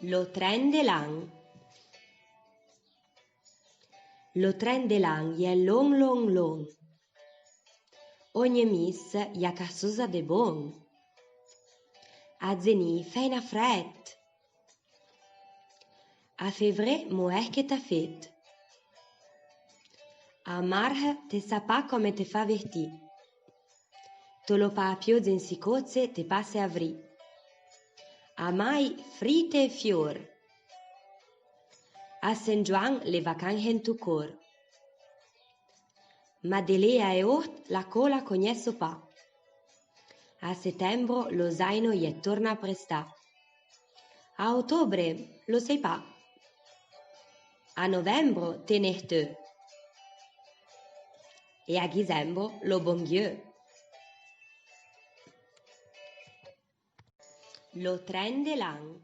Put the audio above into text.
Lo tren de l'any. Lo tren de l'any è long, long, long. Ogni mis hi ha qualcosa de bon. A zenì feina fred. A fevrer mo che t'ha fet. A marche te sa pa come te fa vertì. Tolo pa a pioggia in si cozze te passe a vri. A mai frite e fior. A San Juan le vacanze in tu cor. Ma de lea e ort la cola cognesso pa. A settembre lo zaino gli torna a prestà. A ottobre lo sai pa. A novembre tener te. E a dicembre lo bon Dieu. Lo tren de l'any.